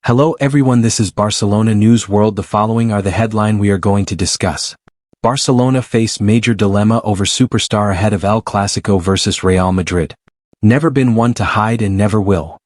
Hello everyone, this is Barcelona News World. The following are the headline we are going to discuss. Barcelona face major dilemma over superstar ahead of El Clásico versus Real Madrid. Never been one to hide and never will.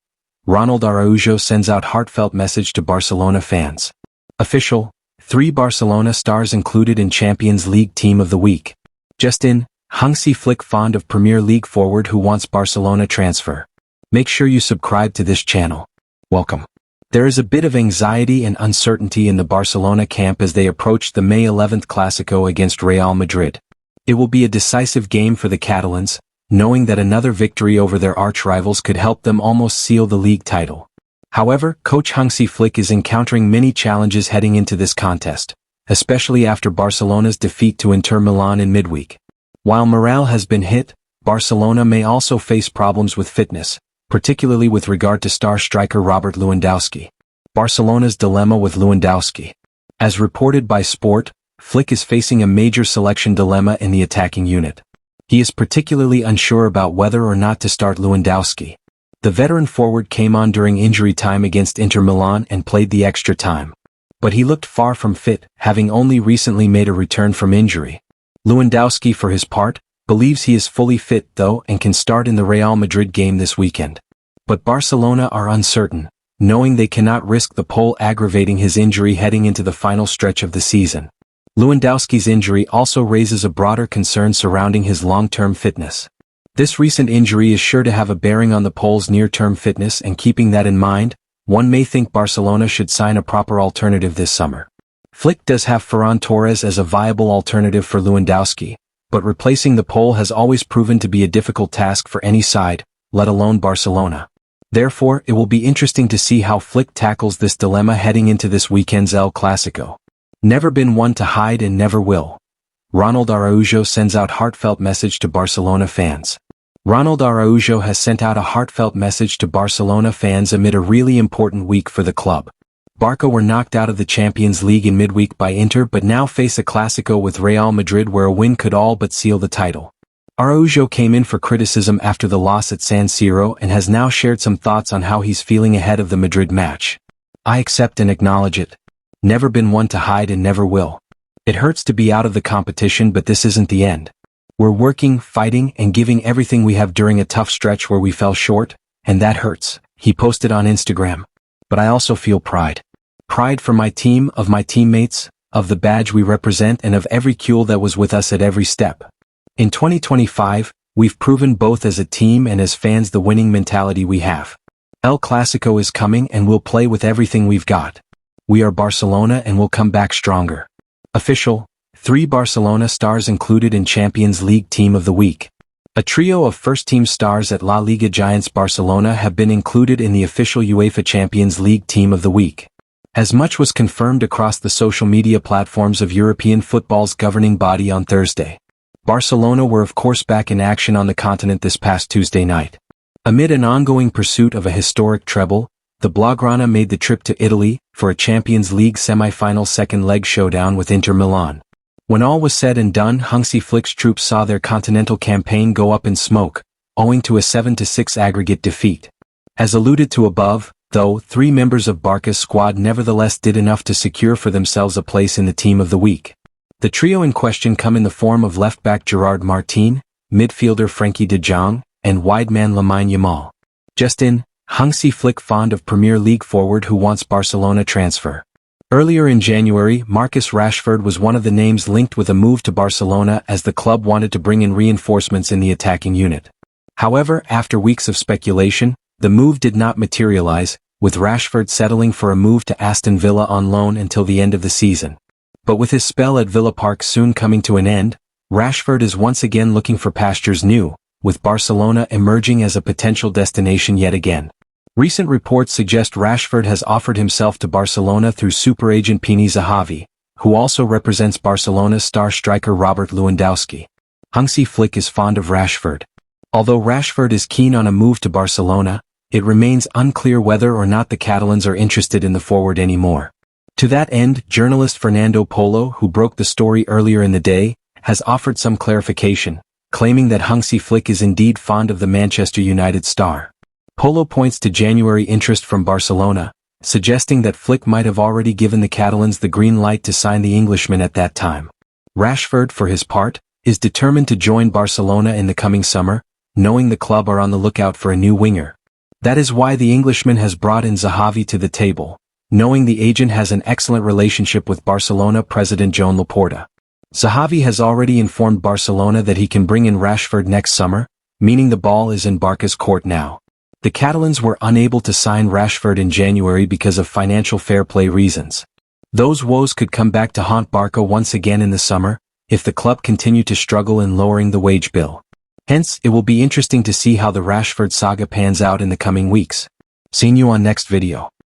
Ronald Araujo sends out heartfelt message to Barcelona fans. Official, 3 Barcelona stars included in Champions League Team of the Week. Just in, Hansi Flick fond of Premier League forward who wants Barcelona transfer. Make sure you subscribe to this channel. Welcome. There is a bit of anxiety and uncertainty in the Barcelona camp as they approach the May 11th Clásico against Real Madrid. It will be a decisive game for the Catalans, knowing that another victory over their arch-rivals could help them almost seal the league title. However, coach Hansi Flick is encountering many challenges heading into this contest, especially after Barcelona's defeat to Inter Milan in midweek. While morale has been hit, Barcelona may also face problems with fitness, particularly with regard to star striker Robert Lewandowski. Barcelona's dilemma with Lewandowski. As reported by Sport, Flick is facing a major selection dilemma in the attacking unit. He is particularly unsure about whether or not to start Lewandowski. The veteran forward came on during injury time against Inter Milan and played the extra time. But he looked far from fit, having only recently made a return from injury. Lewandowski, for his part, believes he is fully fit though and can start in the Real Madrid game this weekend. But Barcelona are uncertain, knowing they cannot risk the Pole aggravating his injury heading into the final stretch of the season. Lewandowski's injury also raises a broader concern surrounding his long-term fitness. This recent injury is sure to have a bearing on the Pole's near-term fitness, and keeping that in mind, one may think Barcelona should sign a proper alternative this summer. Flick does have Ferran Torres as a viable alternative for Lewandowski, but replacing the Pole has always proven to be a difficult task for any side, let alone Barcelona. Therefore, it will be interesting to see how Flick tackles this dilemma heading into this weekend's El Clásico. Never been one to hide and never will. Ronald Araujo sends out heartfelt message to Barcelona fans. Ronald Araujo has sent out a heartfelt message to Barcelona fans amid a really important week for the club. Barca were knocked out of the Champions League in midweek by Inter but now face a Clásico with Real Madrid where a win could all but seal the title. Araujo came in for criticism after the loss at San Siro and has now shared some thoughts on how he's feeling ahead of the Madrid match. I accept and acknowledge it. Never been one to hide and never will. It hurts to be out of the competition, but this isn't the end. We're working, fighting, and giving everything we have during a tough stretch where we fell short, and that hurts, he posted on Instagram. But I also feel pride. Pride for my team, of my teammates, of the badge we represent, and of every Cule that was with us at every step. In 2025, we've proven both as a team and as fans the winning mentality we have. El Clásico is coming and we'll play with everything we've got. We are Barcelona and we'll come back stronger. Official, 3 Barcelona stars included in Champions League Team of the Week. A trio of first-team stars at La Liga giants Barcelona have been included in the official UEFA Champions League Team of the Week. As much was confirmed across the social media platforms of European football's governing body on Thursday. Barcelona were of course back in action on the continent this past Tuesday night. Amid an ongoing pursuit of a historic treble, the Blaugrana made the trip to Italy for a Champions League semi-final second-leg showdown with Inter Milan. When all was said and done, Hansi Flick's troops saw their continental campaign go up in smoke, owing to a 7-6 aggregate defeat. As alluded to above, though, 3 members of Barca's squad nevertheless did enough to secure for themselves a place in the Team of the Week. The trio in question come in the form of left-back Gerard Martin, midfielder Frenkie de Jong, and wide-man Lamine Yamal. Just in, Hansi Flick fond of Premier League forward who wants Barcelona transfer. Earlier in January, Marcus Rashford was one of the names linked with a move to Barcelona as the club wanted to bring in reinforcements in the attacking unit. However, after weeks of speculation, the move did not materialize, with Rashford settling for a move to Aston Villa on loan until the end of the season. But with his spell at Villa Park soon coming to an end, Rashford is once again looking for pastures new, with Barcelona emerging as a potential destination yet again. Recent reports suggest Rashford has offered himself to Barcelona through super agent Pini Zahavi, who also represents Barcelona's star striker Robert Lewandowski. Hansi Flick is fond of Rashford. Although Rashford is keen on a move to Barcelona, it remains unclear whether or not the Catalans are interested in the forward anymore. To that end, journalist Fernando Polo, who broke the story earlier in the day, has offered some clarification, claiming that Hansi Flick is indeed fond of the Manchester United star. Polo points to January interest from Barcelona, suggesting that Flick might have already given the Catalans the green light to sign the Englishman at that time. Rashford, for his part, is determined to join Barcelona in the coming summer, knowing the club are on the lookout for a new winger. That is why the Englishman has brought in Zahavi to the table, knowing the agent has an excellent relationship with Barcelona president Joan Laporta. Zahavi has already informed Barcelona that he can bring in Rashford next summer, meaning the ball is in Barca's court now. The Catalans were unable to sign Rashford in January because of financial fair play reasons. Those woes could come back to haunt Barca once again in the summer, if the club continued to struggle in lowering the wage bill. Hence, it will be interesting to see how the Rashford saga pans out in the coming weeks. Seeing you on next video.